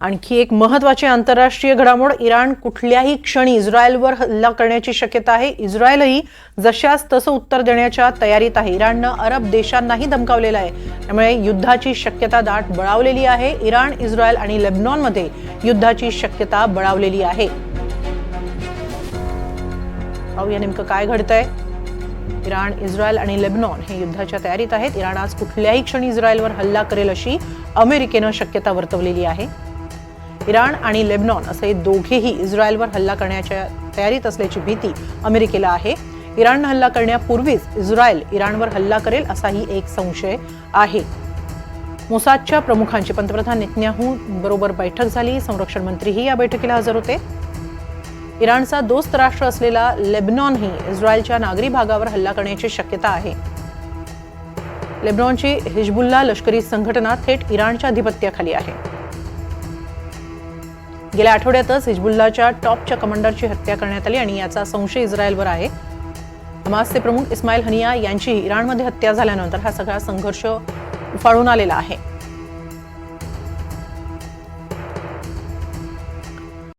आणखी एक महत्त्वाची आंतरराष्ट्रीय घडामोड, इराण कुठल्याही क्षणी इस्रायलवर हल्ला करण्याची शक्यता आहे। इस्रायलही जशास तसं उत्तर देण्याच्या तयारीत आहे। इराणनं अरब देशांनाही धमकावलेलं आहे, त्यामुळे युद्धाची शक्यता दाट बळावलेली आहे। इराण, इस्रायल आणि लेबनॉनमध्ये युद्धाची शक्यता बळावलेली आहे। पाहूया नेमकं काय घडतंय। इराण, इस्रायल आणि लेबनॉन हे युद्धाच्या तयारीत आहेत। इराण आज कुठल्याही क्षणी इस्रायलवर हल्ला करेल अशी अमेरिकेनं शक्यता वर्तवलेली आहे। इराण आणि लेबनॉन असे दोघेही इस्रायलवर हल्ला करण्याच्या तयारीत असल्याची भीती अमेरिकेला आहे। इराणनं हल्ला करण्यापूर्वीच इस्रायल इराणवर हल्ला करेल असाही एक संशय आहे। मोसादच्या प्रमुखांची पंतप्रधान नेतन्याहू बरोबर बैठक झाली। संरक्षण मंत्रीही या बैठकीला हजर होते। इराणचा दोस्त राष्ट्र असलेला लेबनॉनही इस्रायलच्या नागरी भागावर हल्ला करण्याची शक्यता आहे। लेबनॉनची हिजबुल्ला लष्करी संघटना थेट इराणच्या अधिपत्याखाली आहे। गेल्या आठवड्यातच हिजबुल्लाच्या टॉपच्या कमांडरची हत्या करण्यात आली आणि याचा संशय इस्रायलवर आहे। हमासचे प्रमुख इस्माईल हनिया यांची इराणमध्ये हत्या झाल्यानंतर हा सगळा संघर्ष उफाळून आलेला आहे।